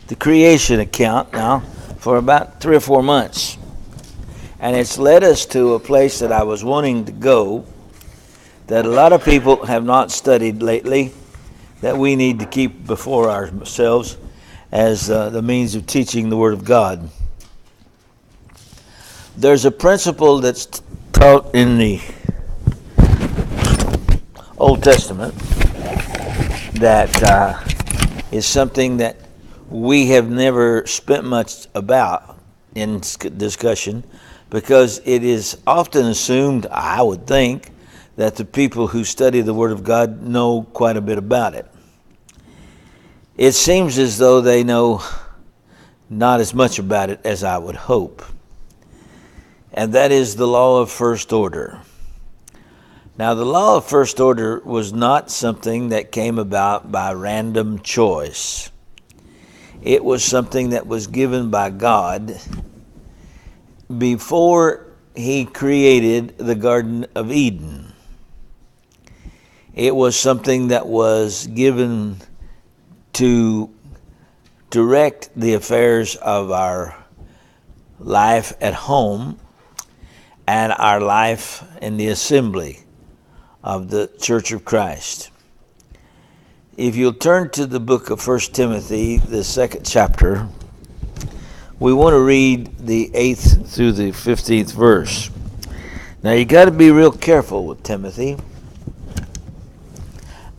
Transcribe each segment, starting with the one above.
the creation account now for about 3 or 4 months. And it's led us to a place that I was wanting to go that a lot of people have not studied lately, that we need to keep before ourselves as the means of teaching the Word of God. There's a principle that's taught in the Old Testament that is something that we have never spent much about in discussion, because it is often assumed, I would think, that the people who study the Word of God know quite a bit about it. It seems as though they know not as much about it as I would hope. And that is the law of first order. Now, the law of first order was not something that came about by random choice. It was something that was given by God before He created the Garden of Eden. It was something that was given to direct the affairs of our life at home and our life in the assembly of the Church of Christ. If you'll turn to the book of 1 Timothy, the 2nd chapter, we want to read the 8th through the 15th verse. Now you got to be real careful with Timothy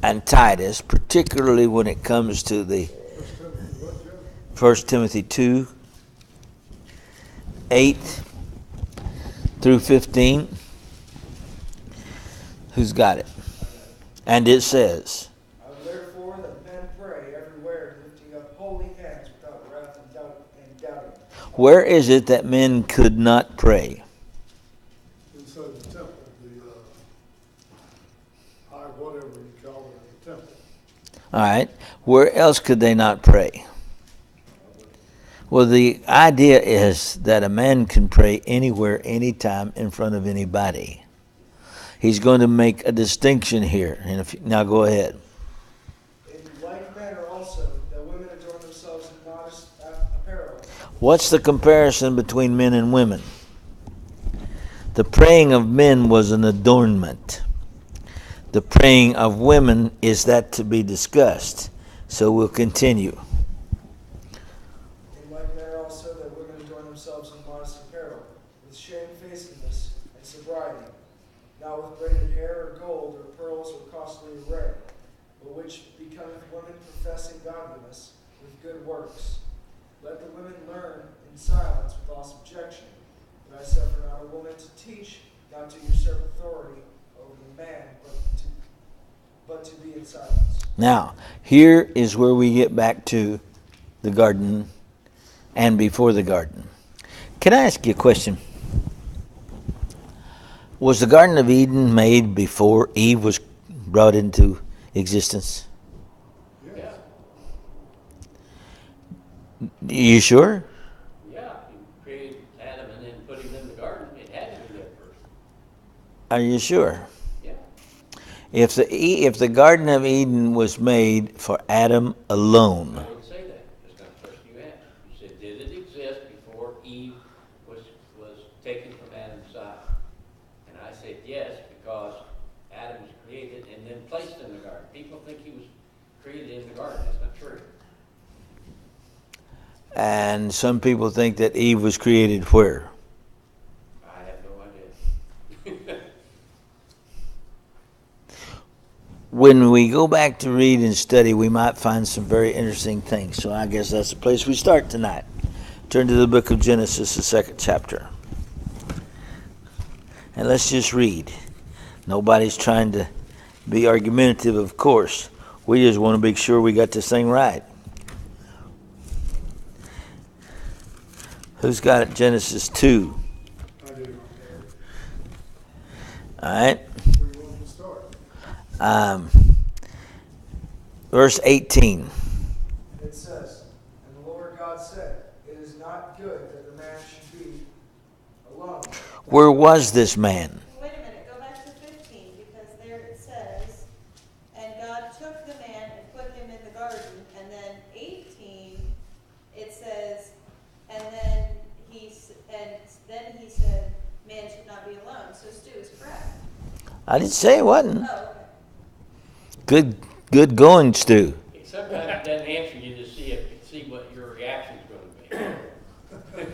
and Titus, particularly when it comes to the 1 Timothy 2, 8 through 15. Who's got it? And it says, Therefore that men pray everywhere, lifting up holy hands without wrath and doubting. Where is it that men could not pray? Inside the temple, the high whatever you call it, the temple. All right. Where else could they not pray? Well, the idea is that a man can pray anywhere, anytime, in front of anybody. He's going to make a distinction here. Now go ahead. In like manner also, that women adorn themselves in modest apparel. What's the comparison between men and women? The praying of men was an adornment. The praying of women is that to be discussed. So we'll continue. In like manner also, that women adorn themselves in modest apparel, with shamefacedness and sobriety, not with braided hair or gold or pearls or costly array, but which becometh women professing godliness with good works. Let the women learn in silence with all subjection. But I suffer not a woman to teach, not to usurp authority over the man, but to be in silence. Now, here is where we get back to the garden and before the garden. Can I ask you a question? Was the Garden of Eden made before Eve was brought into existence? Yeah. You sure? Yeah, you created Adam and then put him in the garden. It had to be there first. Are you sure? Yeah. If the Garden of Eden was made for Adam alone, I didn't say that. That's not the question you asked. You said, did it exist before Eve was taken from Adam's side? And I said yes, because Adam was created and then placed in the garden. People think he was created in the garden. That's not true. and some people think that Eve was created where? I have no idea. When we go back to read and study, we might find some very interesting things. So I guess that's the place we start tonight. Turn to the book of Genesis, the 2nd chapter. And let's just read. Nobody's trying to be argumentative, of course. We just want to make sure we got this thing right. Who's got it? Genesis 2. I do. All right. Where you want to start? Verse 18. It says, and the Lord God said, it is not good that the man should be alone. Where was this man? Wait a minute, go back to 15, because there it says, and God took the man and put him in the garden, and then 18, I didn't say it wasn't. Oh, Good going, Stu. Sometimes it doesn't answer you to see what your reaction's gonna be.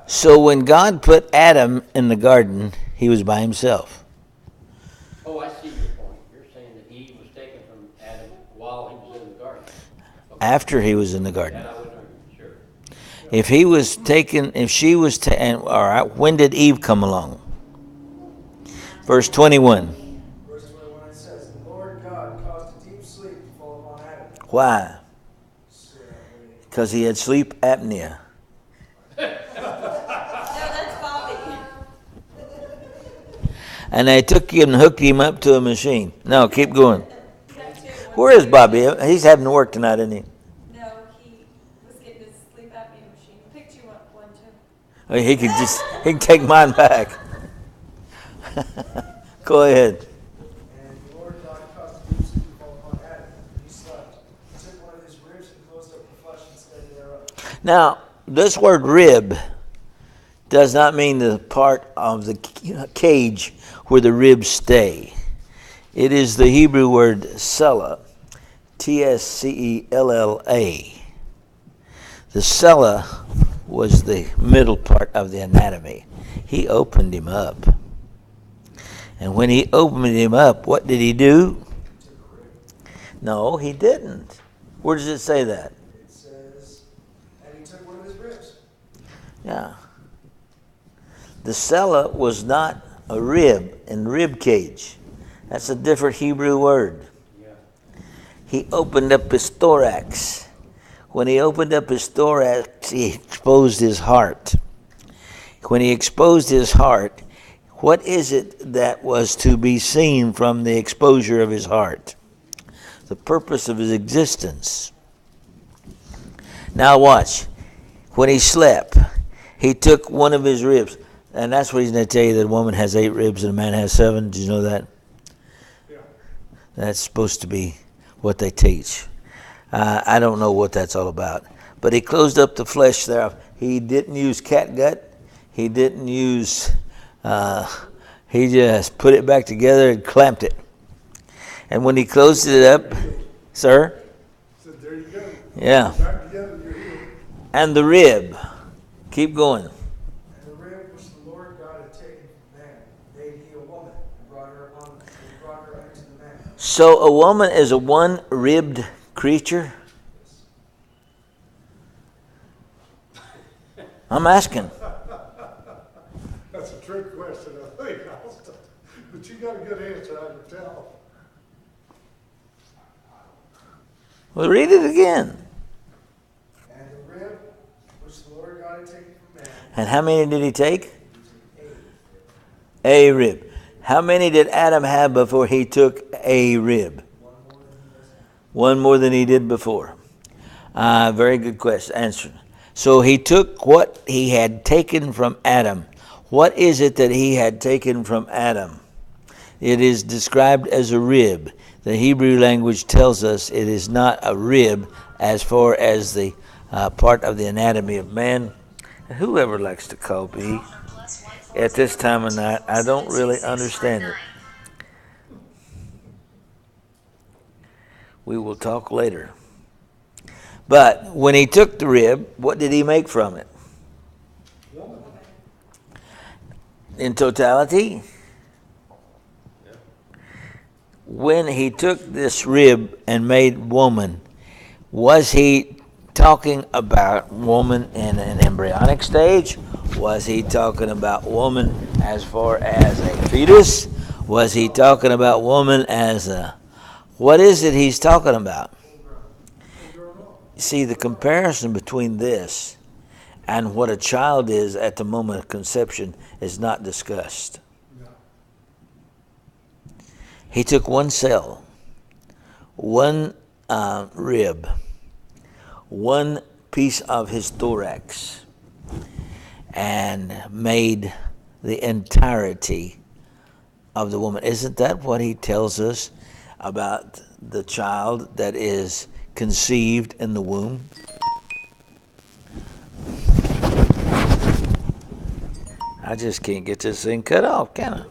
So when God put Adam in the garden, he was by himself. Oh, I see your point. You're saying that Eve was taken from Adam while he was in the garden. Okay. After he was in the garden. That I would argue, sure. If he was taken, if she was taken, all right, when did Eve come along? Verse 21. Verse 21 it says, "The Lord God caused a deep sleep to fall upon Adam." Why? So, Because he had sleep apnea. no, that's Bobby. And they took him and hooked him up to a machine. No, keep going. That too. Where is Bobby? He's having to work tonight, isn't he? No, he was getting his sleep apnea machine. Picked you up one too. Oh, he can take mine back. Go ahead. And the Lord God caused a deep sleep to fall upon Adam, and he slept. He took one of his ribs and closed up the flesh instead thereof. Now, this word rib does not mean the part of the cage where the ribs stay. It is the Hebrew word tsela, Tscella. The tsela was the middle part of the anatomy. He opened him up. And when he opened him up, what did he do? No, he didn't. Where does it say that? It says, and he took one of his ribs. Yeah. The tsela was not a rib in rib cage. That's a different Hebrew word. Yeah. He opened up his thorax. When he opened up his thorax, he exposed his heart. When he exposed his heart, what is it that was to be seen from the exposure of his heart? The purpose of his existence. Now watch. When he slept, he took one of his ribs. And that's the reason they tell you that a woman has 8 ribs and a man has 7. Did you know that? Yeah. That's supposed to be what they teach. I don't know what that's all about. But he closed up the flesh thereof. He didn't use catgut. He didn't use... he just put it back together and clamped it. And when he closed it up, sir? So there you go. Yeah. Back together, you're healed. And the rib. Keep going. And the rib which the Lord God had taken from man made he a woman, and brought her unto the man. So a woman is a one-ribbed creature? I'm asking. That's a trick question, I think. But you got a good answer, I can tell. Well, read it again. And the rib which the Lord God had taken from man, And how many did he take? he took 8, A rib. How many did Adam have before he took a rib? one more than he does now. One more than he did before. Very good question. Answer. So he took what he had taken from Adam. What is it that he had taken from Adam? It is described as a rib. The Hebrew language tells us it is not a rib as far as the part of the anatomy of man. Whoever likes to call me at this time of night, I don't really understand it. We will talk later. But when he took the rib, what did he make from it? Woman. In totality? When he took this rib and made woman, was he talking about woman in an embryonic stage? Was he talking about woman as far as a fetus? Was he talking about woman as a... What is it he's talking about? See, the comparison between this and what a child is at the moment of conception is not discussed. No. He took one cell, one rib, one piece of his thorax, and made the entirety of the woman. Isn't that what he tells us about the child that is conceived in the womb? I just can't get this thing cut off, can I?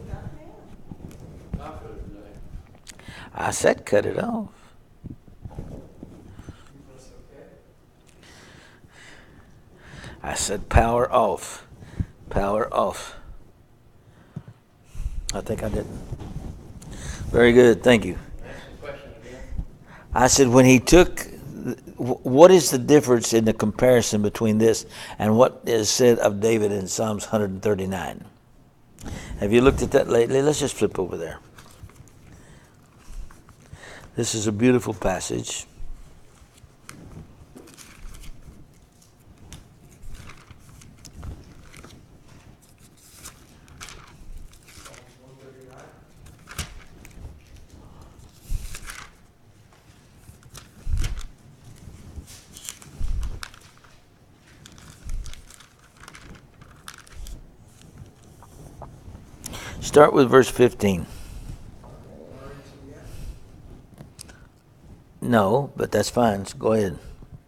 I said cut it off. That's okay. I said power off. Power off. I think I did. Very good. Thank you. Ask the question again. I said when he took, what is the difference in the comparison between this and what is said of David in Psalms 139? Have you looked at that lately? Let's just flip over there. This is a beautiful passage. Psalms 139. Start with verse 15. Learning to the end. No, but that's fine. So go ahead.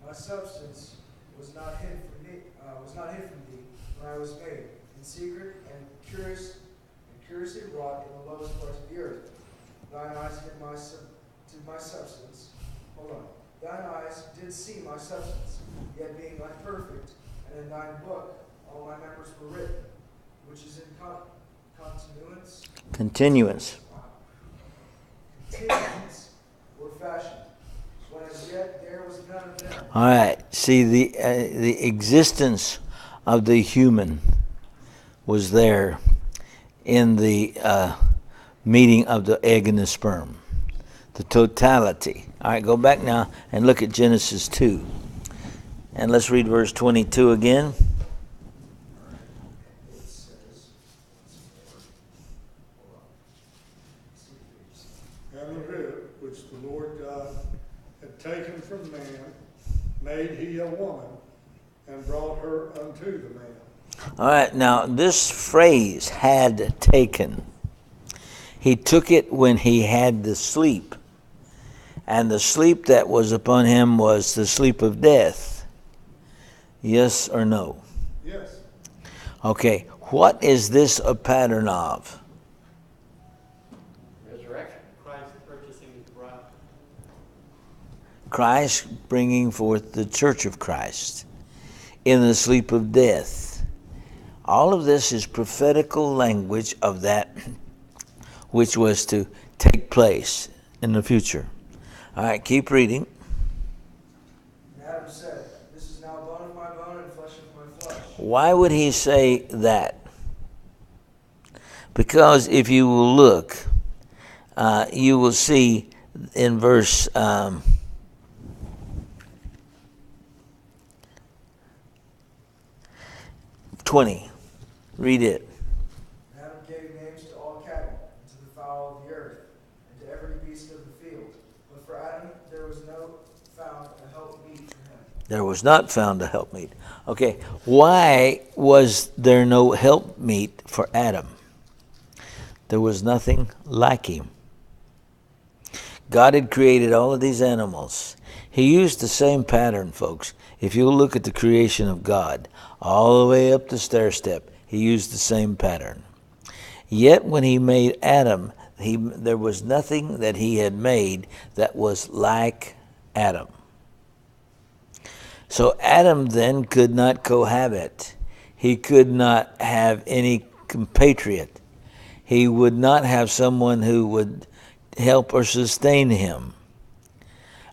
My substance was not hid from me, from thee when I was made, in secret and curiously wrought in the lowest parts of the earth. Thine eyes did my substance. Hold on. Thine eyes did see my substance, yet being unperfect, and in thine book all my members were written, which is in Continuance. continuance were fashioned, when as yet there was none of them. All right. See, the existence of the human was there in the meeting of the egg and the sperm. The totality. All right, go back now and look at Genesis 2. And let's read verse 22 again. It says, And the rib which the Lord God had taken from man, made he a woman, and brought her unto the man. All right, now this phrase, had taken, he took it when he had the sleep. And the sleep that was upon him was the sleep of death. Yes or no? Yes. Okay, what is this a pattern of? Resurrection. Christ purchasing the bride. Christ bringing forth the church of Christ in the sleep of death. All of this is prophetical language of that which was to take place in the future. All right, keep reading. and Adam said, This is now bone of my bone and flesh of my flesh. Why would he say that? Because if you will look, you will see in verse 20. Read it. And Adam gave names to all cattle, and to the fowl of the earth, and to every beast of the field. But for Adam there was no found a helpmeet for him. There was not found a helpmeet. Okay, why was there no helpmeet for Adam? There was nothing like him. God had created all of these animals. He used the same pattern, folks. If you look at the creation of God, all the way up the stair step, he used the same pattern. Yet when he made Adam, there was nothing that he had made that was like Adam. So Adam then could not cohabit. He could not have any compatriot. He would not have someone who would help or sustain him.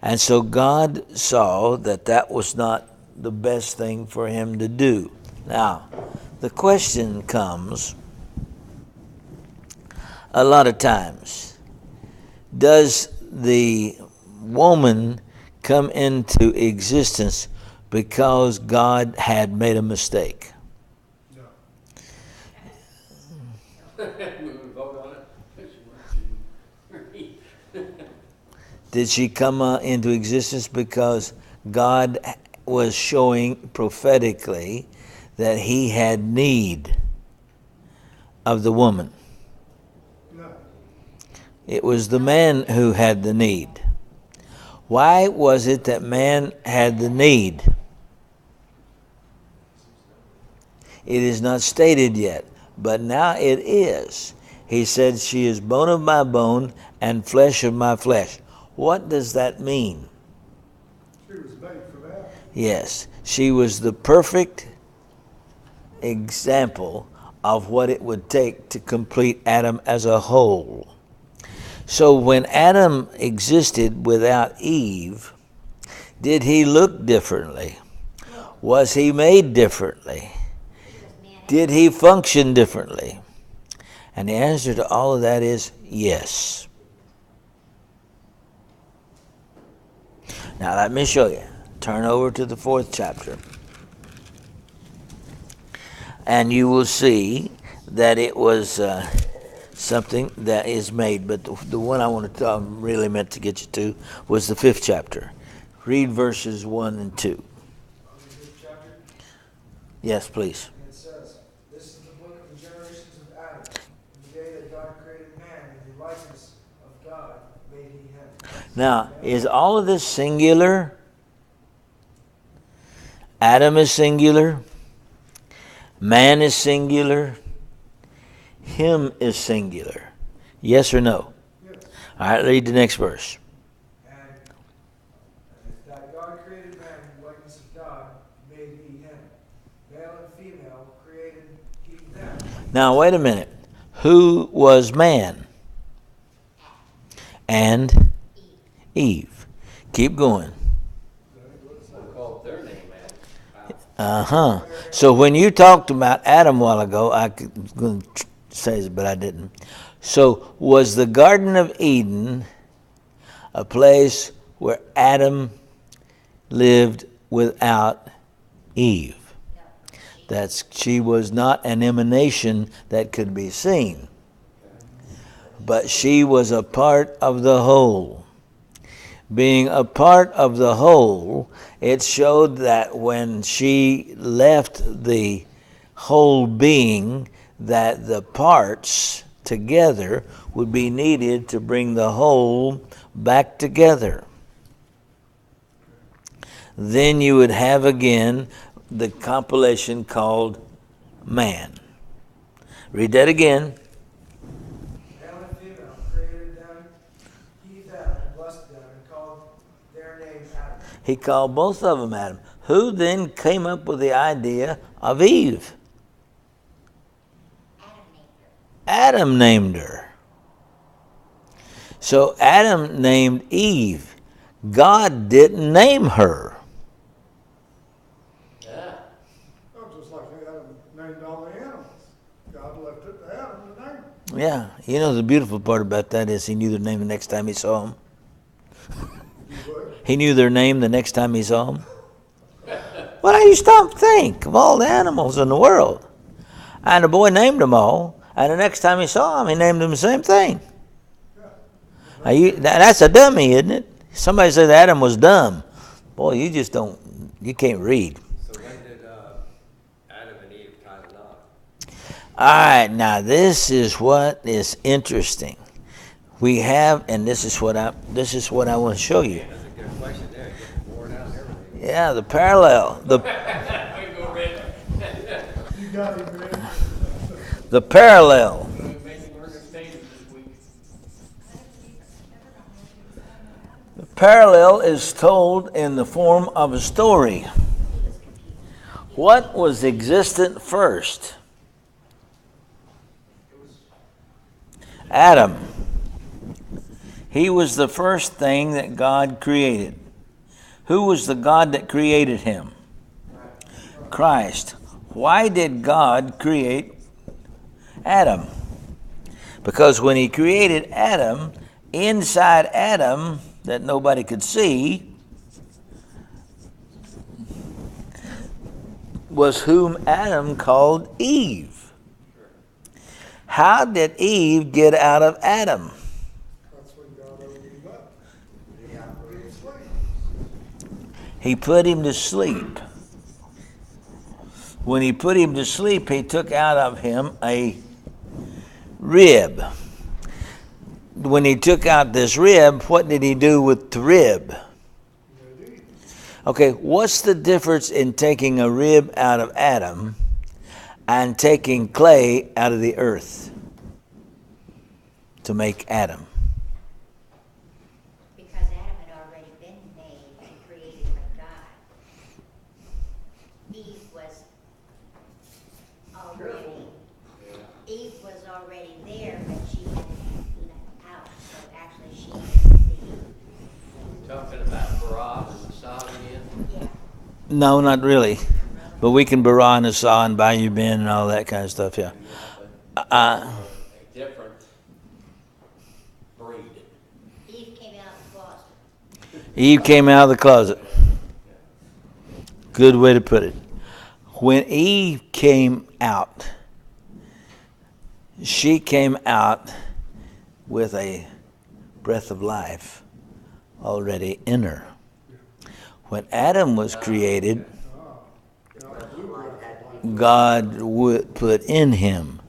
And so God saw that that was not the best thing for him to do. Now, the question comes a lot of times, does the woman come into existence because God had made a mistake? No. We would vote on it. Did she come into existence because God was showing prophetically that he had need of the woman? No. It was the man who had the need. Why was it that man had the need? It is not stated yet, but now it is. He said, she is bone of my bone and flesh of my flesh. What does that mean? She was made for that. Yes, she was the perfect example of what it would take to complete Adam as a whole. So when Adam existed without Eve, did he look differently? Was he made differently? Did he function differently? And the answer to all of that is yes. Now let me show you. Turn over to the 4th chapter. And you will see that it was something that is made. But the one I want to really meant to get you to was the 5th chapter. Read verses 1 and 2. Chapter, Yes, please. and it says, "This is the book of the generations of Adam. In the day that God created man in the likeness of God made he him." Now, is all of this singular? Adam is singular. Man is singular. Him is singular. Yes or no? Yes. All right, read the next verse. And that God created man in the likeness of God made he him. Male and female created he them. Now, wait a minute. Who was man? And Eve. Keep going. We'll call their name Adam. Uh-huh. So when you talked about Adam a while ago, I was going to say it, but I didn't. So was the Garden of Eden a place where Adam lived without Eve? She was not an emanation that could be seen, but she was a part of the whole. Being a part of the whole, it showed that when she left the whole being, that the parts together would be needed to bring the whole back together. Then you would have again the compilation called man. Read that again. Male and female created them, he them, and blessed them, and called their name Adam. He called both of them Adam. Who then came up with the idea of Eve? Adam named her. So Adam named Eve. God didn't name her. Yeah. Oh, just like Adam named all the animals. God left it to Adam to name them. Yeah, you know the beautiful part about that is he knew their name the next time he saw them. You would. He knew their name the next time he saw them. Well, now you stop and think of all the animals in the world. And the boy named them all, and the next time he saw them, he named them the same thing. Now that's a dummy, isn't it? Somebody says Adam was dumb. Boy, you can't read. So when did Adam and Eve tie the knot? All right, now this is what is interesting. We have, and this is what I want to show you. That's a good question there. Getting worn out and everything. Yeah, the parallel, We go red. You got him, man. the parallel. We're making organizations this week. The parallel is told in the form of a story. What was existent first? Adam. He was the first thing that God created. Who was the God that created him? Christ. Why did God create Adam? Because when he created Adam, inside Adam, that nobody could see, was whom Adam called Eve. How did Eve get out of Adam? That's when God opened him up. He put him to sleep. When he put him to sleep, he took out of him a rib. When he took out this rib, what did he do with the rib? Okay, what's the difference in taking a rib out of Adam and taking clay out of the earth? to make Adam? Because Adam had already been made and created by God. Eve was already, Eve was already there, but she had left out. So actually she is Talking about Barab and Messiah again? yeah. No, not really. But we can bara and asa and bayou bin and all that kind of stuff, yeah. But Uh, a different breed. Eve came out of the closet. Eve came out of the closet. Good way to put it. When Eve came out, she came out with a breath of life already in her. When Adam was created, God would put in him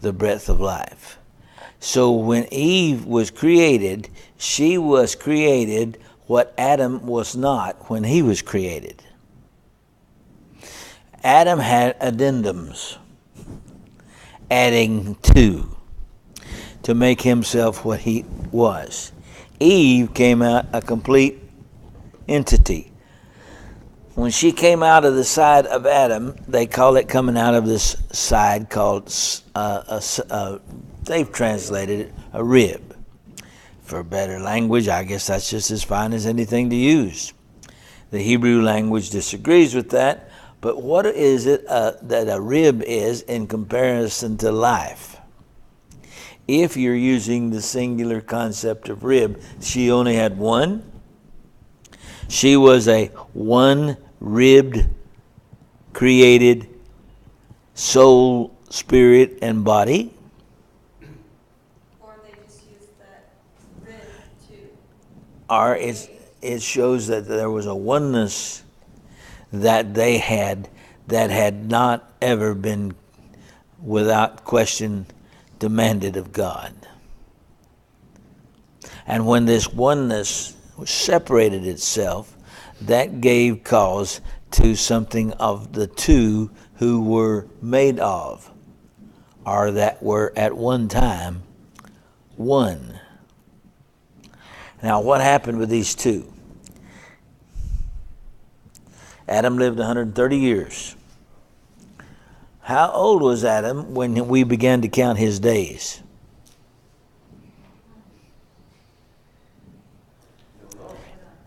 the breath of life. So when Eve was created, she was created what Adam was not when he was created. Adam had addendums, adding to make himself what he was. Eve came out a complete entity. When she came out of the side of Adam, they call it coming out of this side called, they've translated it, a rib. For better language, I guess that's just as fine as anything to use. The Hebrew language disagrees with that, but what is it that a rib is in comparison to life? If you're using the singular concept of rib, she only had one. She was a one-ribbed, created soul, spirit, and body. Or they just use that rib to. Or it shows that there was a oneness that they had that had not ever been, without question, demanded of God. And when this oneness separated itself, that gave cause to something of the two who were made of, or that were at one time one. Now, what happened with these two? Adam lived 130 years. How old was Adam when we began to count his days?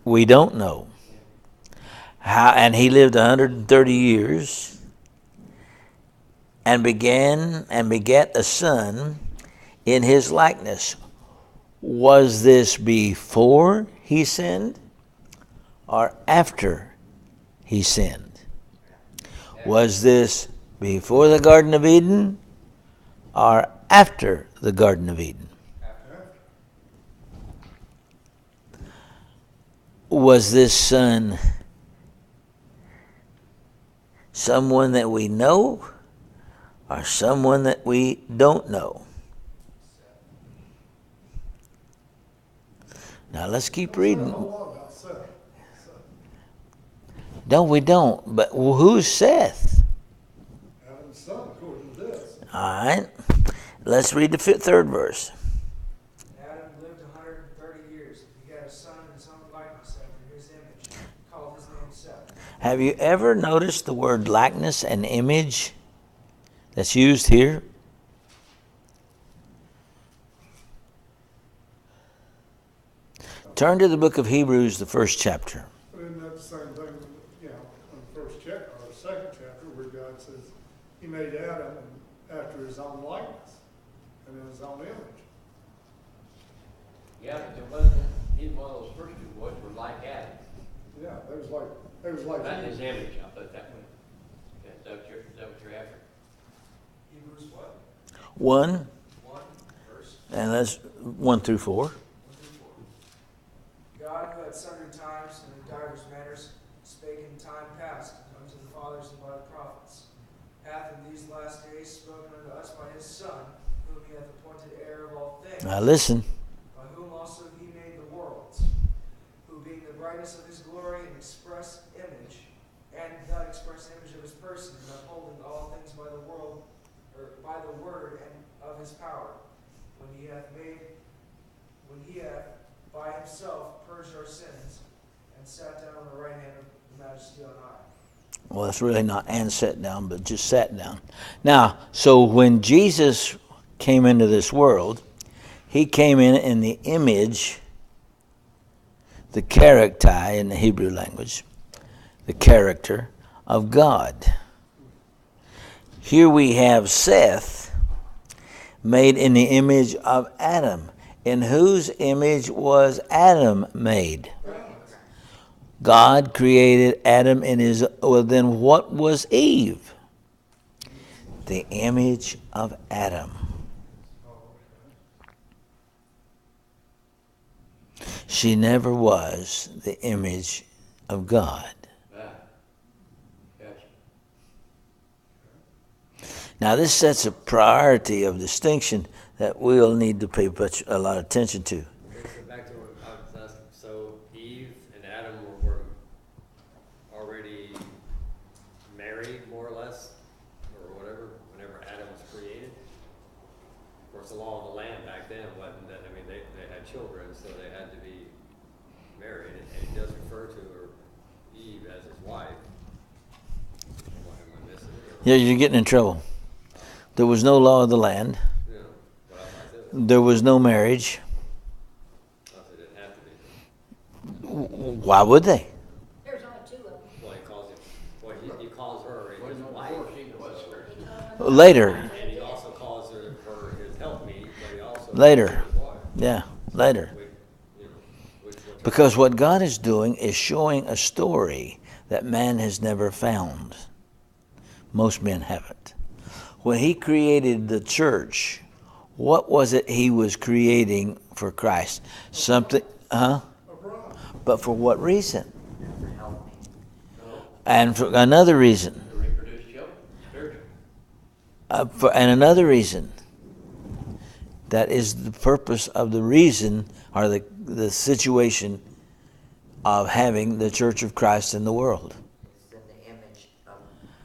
We don't know. And he lived 130 years and began and begat a son in his likeness. Was this before he sinned or after he sinned? Was this before the Garden of Eden or after the Garden of Eden? Was this son someone that we know or someone that we don't know? Now let's keep reading. No, we don't. But who's Seth? Adam's son, according to this. All right. Let's read the third verse. Adam lived 130 years. He had a son in his own likeness after his image. He called his name Seth. Have you ever noticed the word likeness and image that's used here? Turn to the book of Hebrews, the first chapter. But isn't that the same thing, you know, in the first chapter, or the second chapter, where God says he made Adam after his own likeness and in his own image? Yeah, but there wasn't, neither one of those first two boys were like Adam. Yeah, it was like Not his image, I'll put it that way. Okay, is that what you're after? Hebrews what? 1, 1 verse. and that's 1 through 4. God, who at sundry times and in divers manners spake in time past unto the fathers and by the prophets, hath in these last days spoken unto us by his Son, whom he hath appointed heir of all things, Now listen. by whom also he made the worlds, who being the brightness of his glory and express image, and the express image of his person, and upholding all things by the world, or by the word and of his power, when he hath by himself purged our sins, and sat down on the right hand of the Majesty on high. Well, it's really not and sat down, but just sat down. Now, so when Jesus came into this world, he came in the image, the character in the Hebrew language, the character of God. Here we have Seth made in the image of Adam. In whose image was Adam made? God created Adam in his... Well, then what was Eve? The image of Adam. She never was the image of God. Gotcha. Now, this sets a priority of distinction that we'll need to pay a lot of attention to. Okay, so back to what I was asking. So Eve and Adam were already married, more or less, or whatever, whenever Adam was created. Of course, the law of the land back then wasn't that. I mean, they had children, so they had to be married, and he does refer to her, Eve, as his wife. Am I missing it? Yeah, you're getting in trouble. There was no law of the land. You know, well, I said There was no marriage. it didn't have to be. Why would they? There's only two of them. Well, he calls her his wife. Later. And he also calls her his helpmeet, but he also Later. calls her his wife. Yeah, later. Which Because what God is doing is showing a story that man has never found. Most men haven't. When he created the church, what was it he was creating for Christ? Something, But for what reason? And for another reason. To reproduce children, spiritual. And another reason. That is the purpose of the reason, or the situation of having the Church of Christ in the world. It's in the image of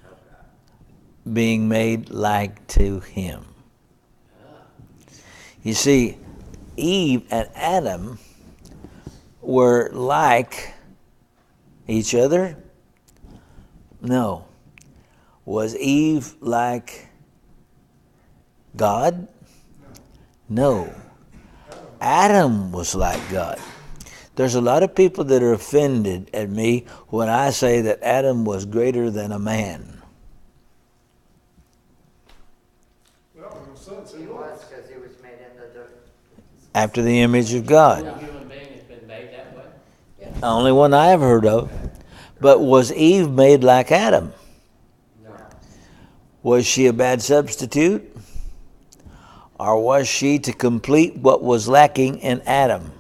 God. Being made like to him. You see, Eve and Adam were like each other? No. Was Eve like God? No. Adam was like God. There's a lot of people that are offended at me when I say that Adam was greater than a man. Well, in a sense, He he was, was. because he was made in the After the image of God. No human being has been made that way. The only one I have heard of. But was Eve made like Adam? No. Was she a bad substitute? Or was she to complete what was lacking in Adam?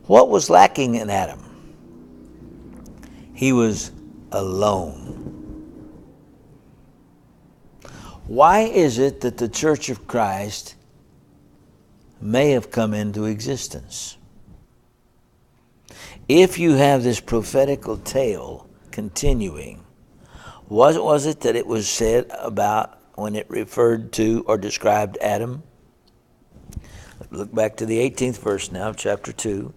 What was lacking in Adam? He was alone. Why is it that the Church of Christ may have come into existence? If you have this prophetical tale continuing, what was it that it was said about when it referred to or described Adam? Look back to the 18th verse now, chapter 2.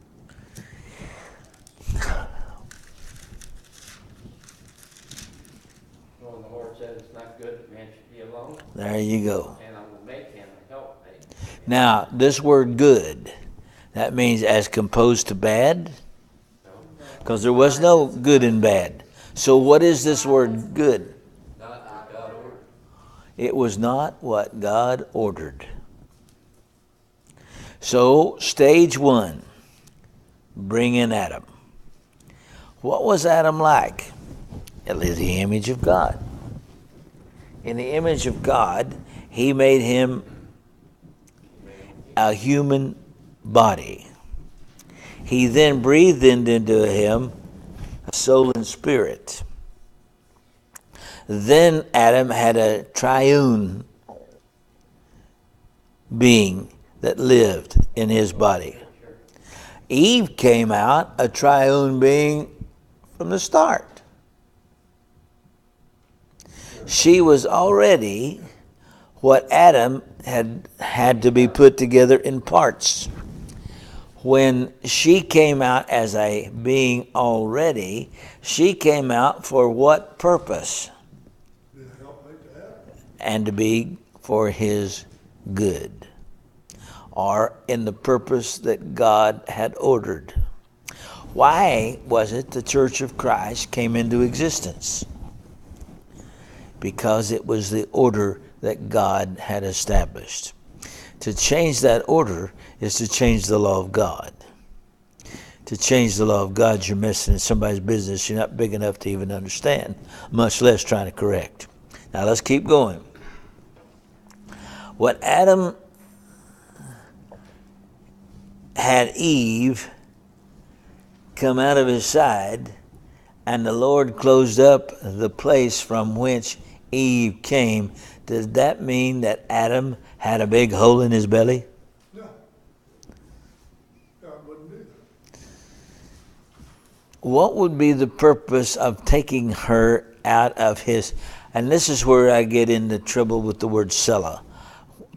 Well, the Lord said it's not good that man should be alone, There you go. and I will make him a helpmate. Now, this word good, that means as composed to bad? Because there was no good and bad. So what is this word good? Not as God ordered. It was not what God ordered. So, stage one, bring in Adam. What was Adam like? It was the image of God. In the image of God, he made him a human body. He then breathed into him a soul and spirit. Then Adam had a triune being that lived in his body. Eve came out a triune being from the start. She was already what Adam had to be put together in parts. When she came out as a being already, she came out for what purpose? Did it help make that? And to be for his good, or in the purpose that God had ordered. Why was it the Church of Christ came into existence? Because it was the order that God had established. To change that order is to change the law of God. To change the law of God, you're messing in somebody's business you're not big enough to even understand, much less trying to correct. Now let's keep going. When Adam had Eve come out of his side, and the Lord closed up the place from which Eve came, does that mean that Adam had a big hole in his belly? No. God wouldn't do that. What would be the purpose of taking her out of his, and this is where I get into trouble with the word cella,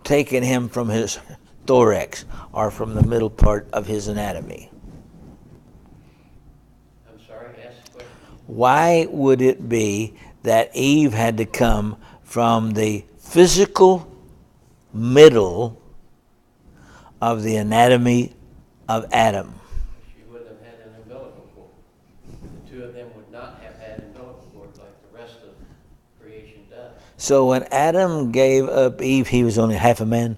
taking him from his thorax, or from the middle part of his anatomy? I'm sorry, ask the question. Why would it be that Eve had to come from the physical middle of the anatomy of Adam? She wouldn't have had an umbilical cord. The two of them would not have had umbilical cords like the rest of creation does. So when Adam gave up Eve, he was only half a man?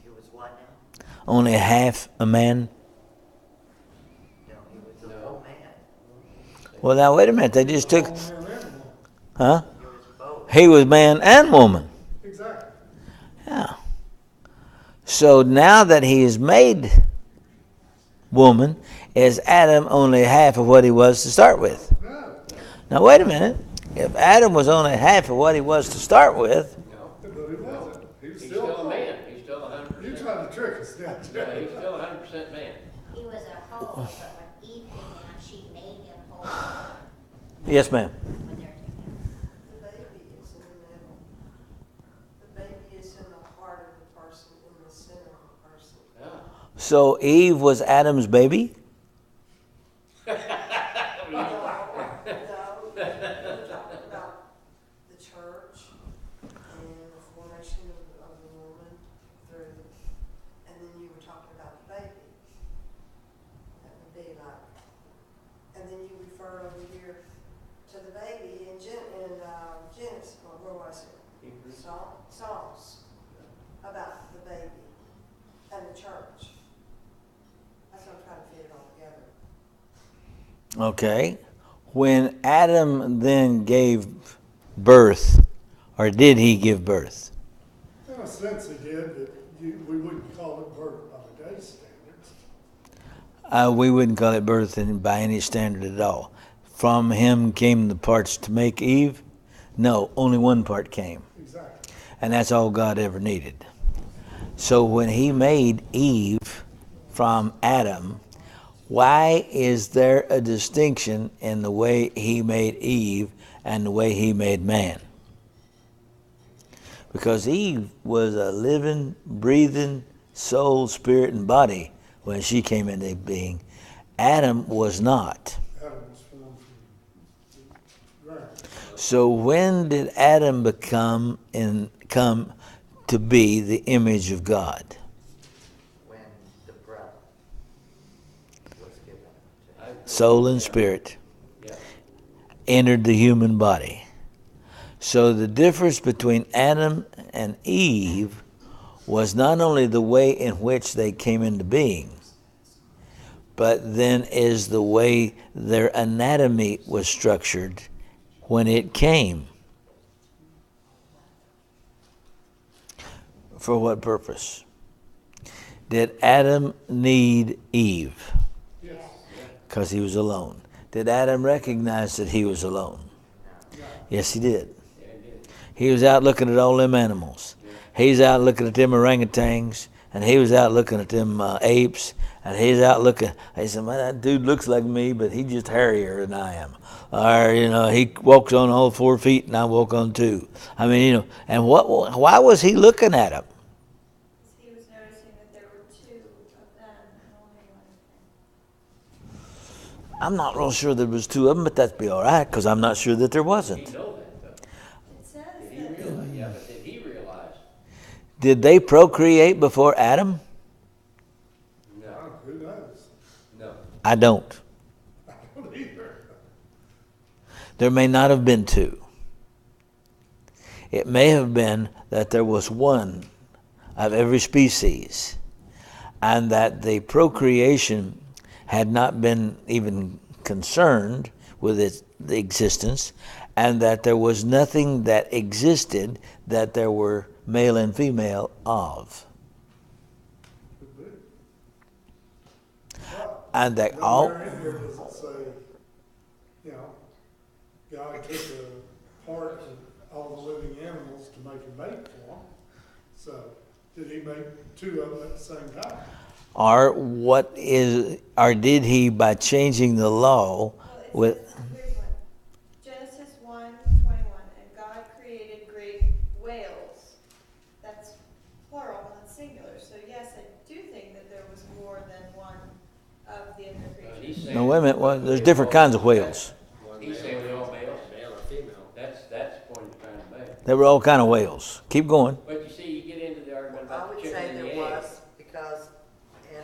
He was what now? Only half a man? No, he was a No. full man. Well, now wait a minute. They just took, All man and woman. huh? He was both. He was man and woman. Exactly. Yeah. So now that he is made woman, is Adam only half of what he was to start with? No, Now wait a minute. If Adam was only half of what he was to start with, No, but he wasn't. He was he's still. still a man. He's still You 100%. trying to trick us now, Yeah, he's still 100% man. He was a whole, but when Eve came out, she made him whole yes, ma'am. when they're together. The baby is in the middle. The baby is in the heart of the person, in the center of the person. Yeah. So Eve was Adam's baby? No, we're talking about the church and the formation of the woman through, and then you were talking about the baby. That would be like, and then you refer over here to the baby in Genesis, or where was it? Hebrews. Psalms about the baby and the church. That's what I'm trying to fit it all together. Okay. When Adam then gave birth, or did he give birth? In a sense he did, but we wouldn't call it birth by today's standards. We wouldn't call it birth by any standard at all. From him came the parts to make Eve? No, only one part came. Exactly. And that's all God ever needed. So when he made Eve from Adam, why is there a distinction in the way he made Eve and the way he made man? Because Eve was a living, breathing soul, spirit, and body when she came into being. Adam was not. Adam was formed from the ground. So when did Adam come to be the image of God? When the breath was given to him. Soul and spirit Yeah. entered the human body. So the difference between Adam and Eve was not only the way in which they came into being, but then is the way their anatomy was structured when it came. For what purpose? Did Adam need Eve? Yes. Because he was alone. Did Adam recognize that he was alone? Yes, he did. Yeah, he did. He was out looking at all them animals. He's out looking at them orangutans, and he was out looking at them apes, And he's out looking. He said, "Man, that dude looks like me, but he's just hairier than I am." Or he walks on all 4 feet, and I walk on 2. I mean, And why was he looking at him? He was noticing that there were 2 of them and only one of him. I'm not real sure there was 2 of them, but that'd be all right because I'm not sure that there He wasn't. know that though. It says Did he that. realize? Yeah, but did he realize? Did they procreate before Adam? No, Who knows? no. I don't. I don't either. There may not have been 2. It may have been that there was one of every species, and that the procreation had not been even concerned with the existence, and that there was nothing that existed that there were male and female of. Could be. But And that all. nowhere in here does it say, God took a part of all the living animals to make a mate for them. So, did he make 2 of them at the same time? Or did he, by changing the law, Well, with it says, here's one. Genesis 1:21, and God created great whales. That's plural, not singular. So yes, I do think that there was more than one of the other creatures. He's saying. no, wait a minute. Well, there's different kinds of whales. One He's male, saying they're all males. male or female. That's the point he's trying to make. There were all kind of whales. Keep going. But you see, you get into the argument I about the would chicken say and the there egg. was, because in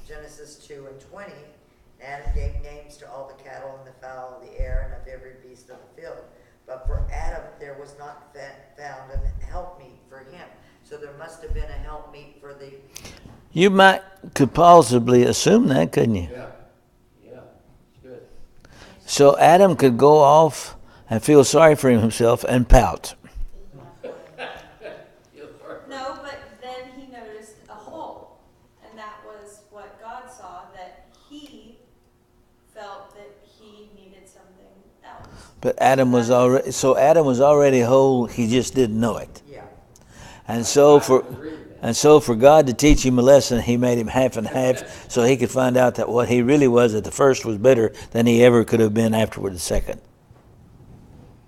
Genesis 2:20, Adam gave names to all the cattle and the fowl of the air and of every beast of the field. But for Adam, there was not found a helpmeet for him. So there must have been a helpmeet for the, You could possibly assume that, couldn't you? Yeah, yeah, it's good. So Adam could go off and feel sorry for himself and pout. No, but then he noticed a hole, and that was what God saw, that he felt that he needed something else. But Adam was already whole. He just didn't know it. yeah. And so for God to teach him a lesson, he made him half and half, so he could find out that what he really was at the first was better than he ever could have been afterward the second.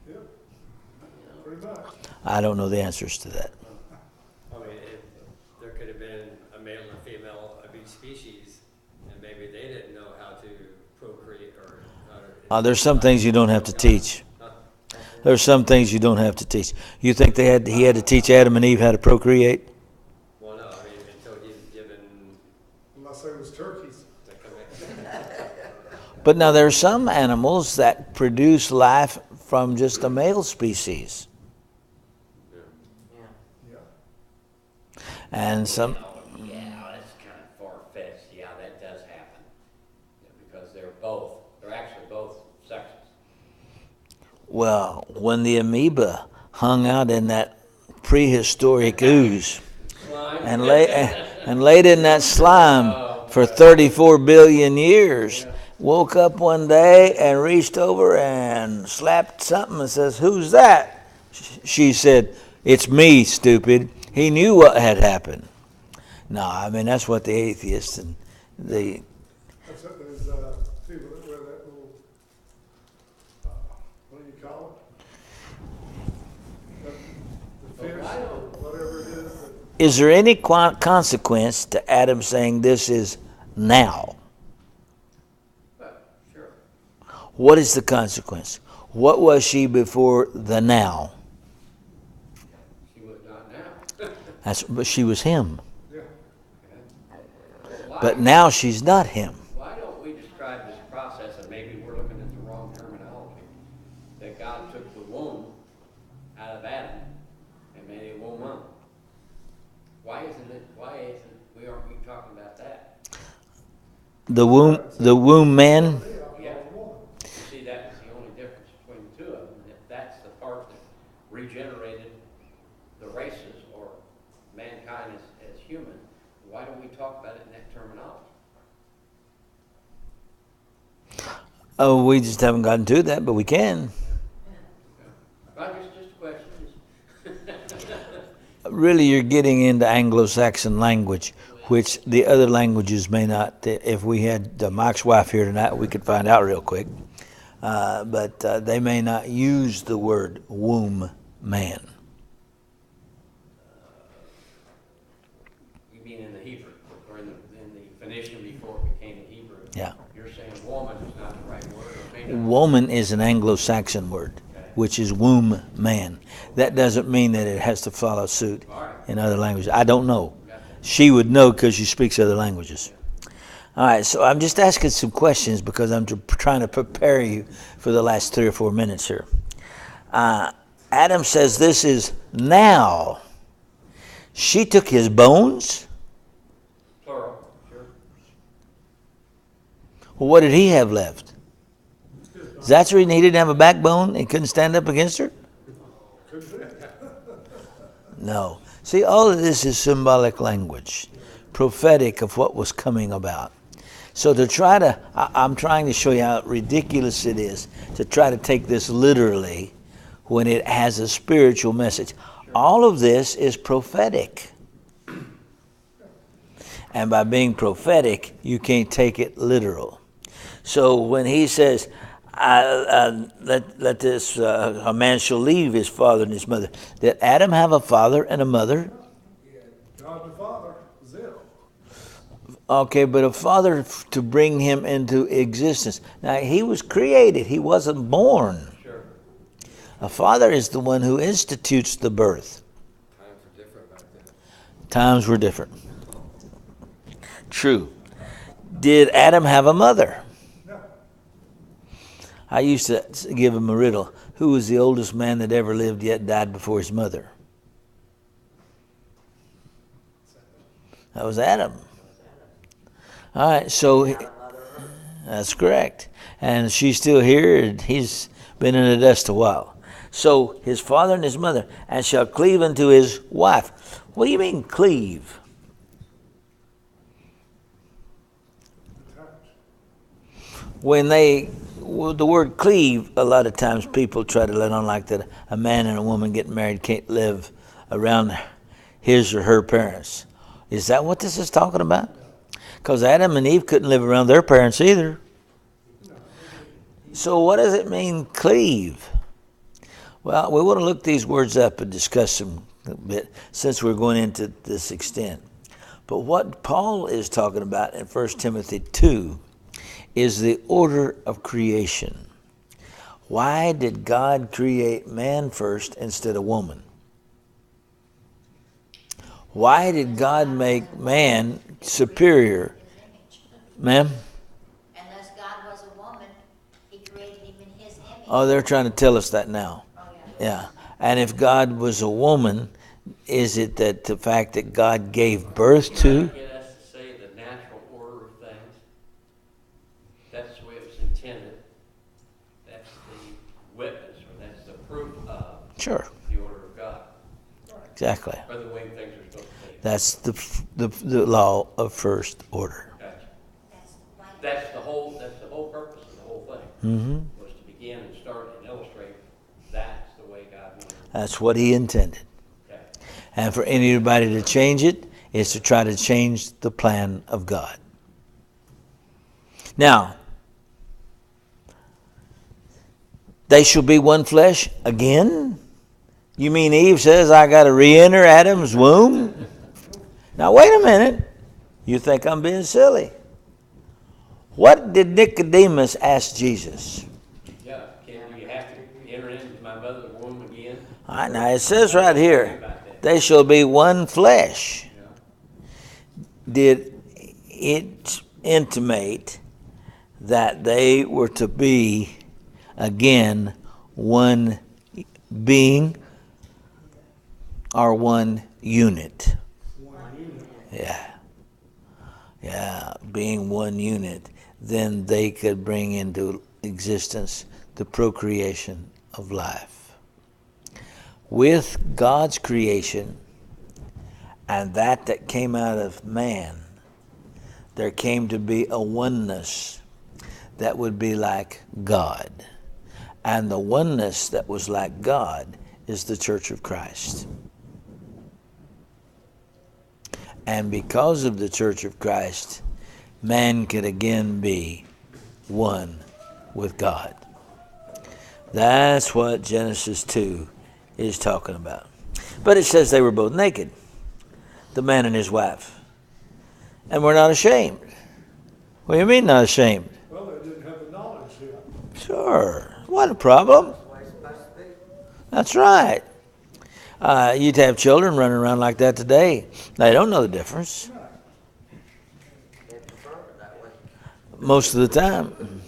Yep. Pretty much. I don't know the answers to that. I mean, there could have been a male and a female of each species, and maybe they didn't know how to procreate or how to. There's some things you don't have to teach. There's some things you don't have to teach. You think he had to teach Adam and Eve how to procreate? Well, no, I mean, until he's given Unless they was turkeys. the command. But now there are some animals that produce life from just a male species. Yeah. Yeah. And some, Yeah, that's kind of far-fetched. Yeah, that does happen. Yeah, because they're actually both sexes. well, when the amoeba hung out in that prehistoric ooze Slime. and laid in that slime for 34 billion years, woke up one day and reached over and slapped something and says, "Who's that?" She said, "It's me, stupid." He knew what had happened. No, I mean, that's what the atheists and the That's what those people that wear that little, what do you call it? The fish, whatever it is. Is there any consequence to Adam saying this is now? But, sure. What is the consequence? What was she before the now? She was not now. But she was him. Yeah. Why- But now she's not him. Why don't we describe this process, and maybe we're looking at the wrong terminology, that God took the womb out of Adam and made a woman? Why aren't we talking about that? The womb man. Yeah. You see, that was the only difference between the two of them, that that's the part that regenerated the races, or mankind as human. Why don't we talk about it in that terminology? Oh, we just haven't gotten to that, but we can. Right, just a question. Really, you're getting into Anglo-Saxon language, which the other languages may not. If we had Mike's wife here tonight, we could find out real quick. But they may not use the word womb man. You mean in the Hebrew, or in the Phoenician before it became the Hebrew? Yeah. You're saying woman is not the right word? Or may not? Woman is an Anglo-Saxon word, which is womb man. That doesn't mean that it has to follow suit in other languages. I don't know. She would know because she speaks other languages. All right, so I'm just asking some questions because I'm trying to prepare you for the last 3 or 4 minutes here. Adam says this is now. She took his bones. Plural, sure. Well, what did he have left? Is that the reason he didn't have a backbone and couldn't stand up against her? No. See, all of this is symbolic language, prophetic of what was coming about. So I'm trying to show you how ridiculous it is to try to take this literally when it has a spiritual message. All of this is prophetic. And by being prophetic, you can't take it literal. So when he says, let this a man shall leave his father and his mother. Did Adam have a father and a mother? Yeah, God the Father was it. Okay, but a father to bring him into existence. Now, he was created. He wasn't born. Sure. A father is the one who institutes the birth. Times were different back then. Times were different. True. Did Adam have a mother? No. I used to give him a riddle. Who was the oldest man that ever lived yet died before his mother? That was Adam. All right, so that's correct. And she's still here, and he's been in the dust a while. So his father and his mother, and shall cleave unto his wife. What do you mean cleave? The word cleave, a lot of times people try to let on like that a man and a woman getting married can't live around his or her parents. Is that what this is talking about? Because Adam and Eve couldn't live around their parents either. So what does it mean, cleave? Well, we want to look these words up and discuss them a bit since we're going into this extent. But what Paul is talking about in 1 Timothy 2 is the order of creation. Why did God create man first instead of woman? Why did God make man superior? Ma'am? Unless God was a woman, he created him in his image. Oh, they're trying to tell us that now. Yeah. And if God was a woman, is it that the fact that God gave birth to? Get us to say the natural order of things. That's the way it was intended. That's the witness, or that's the proof of Sure. the order of God. Exactly. Or the way things are supposed to be. That's the law of first order. Gotcha. That's why That's the whole purpose of the whole thing. Mm-hmm. Was to begin and start and illustrate that's the way God wanted it. That's what he intended. Okay. And for anybody to change it is to try to change the plan of God. Now, they shall be one flesh again? You mean Eve says I got to re-enter Adam's womb? Now, wait a minute. You think I'm being silly. What did Nicodemus ask Jesus? Yeah, you have to enter into my mother's womb again? All right, now it says right here, About that. they shall be one flesh. Yeah. Did it intimate that they were to be, again, one being or one unit? Yeah, being one unit, then they could bring into existence the procreation of life. With God's creation and that came out of man, there came to be a oneness that would be like God. And the oneness that was like God is the Church of Christ. And because of the Church of Christ, man could again be one with God. That's what Genesis 2 is talking about. But it says they were both naked, the man and his wife. And we're not ashamed. What do you mean not ashamed? Well, they didn't have the knowledge yet. Sure. What a problem. That's the way it's supposed to be. That's right. You'd have children running around like that today. They don't know the difference They prefer it that way. most of the time.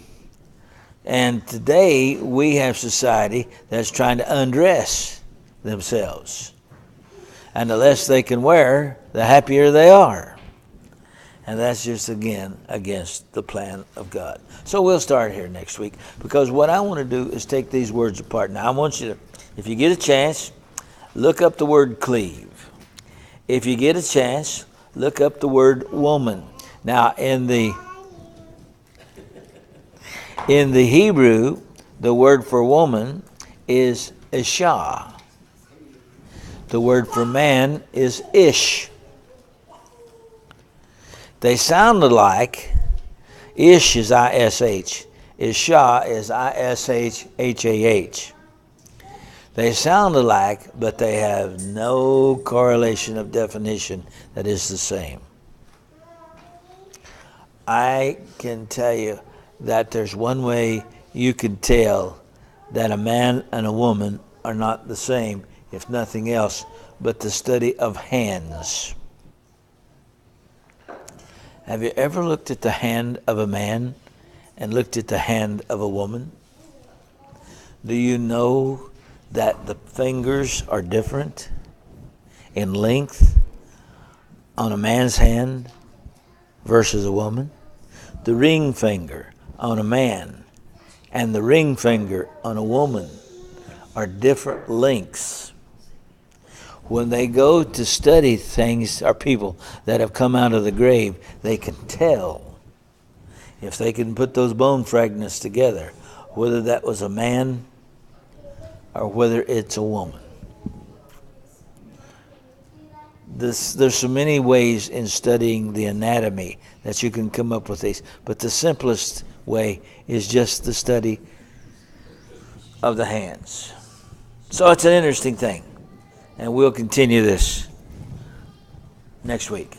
And today we have society that's trying to undress themselves. And the less they can wear, the happier they are. And that's just, again, against the plan of God. So we'll start here next week, because what I want to do is take these words apart. Now, I want you to, if you get a chance, look up the word cleave. If you get a chance, look up the word woman. Now, in the Hebrew, the word for woman is isha. The word for man is ish. They sound alike. Ish is I-S-H. Isha is I-S-H-H-A-H. They sound alike, but they have no correlation of definition that is the same. I can tell you that there's one way you can tell that a man and a woman are not the same, if nothing else, but the study of hands. Have you ever looked at the hand of a man and looked at the hand of a woman? Do you know that the fingers are different in length on a man's hand versus a woman? The ring finger on a man and the ring finger on a woman are different lengths. When they go to study things, or people that have come out of the grave, they can tell, if they can put those bone fragments together, whether that was a man or whether it's a woman. There's so many ways in studying the anatomy that you can come up with these, but the simplest way is just the study of the hands. So it's an interesting thing, and we'll continue this next week.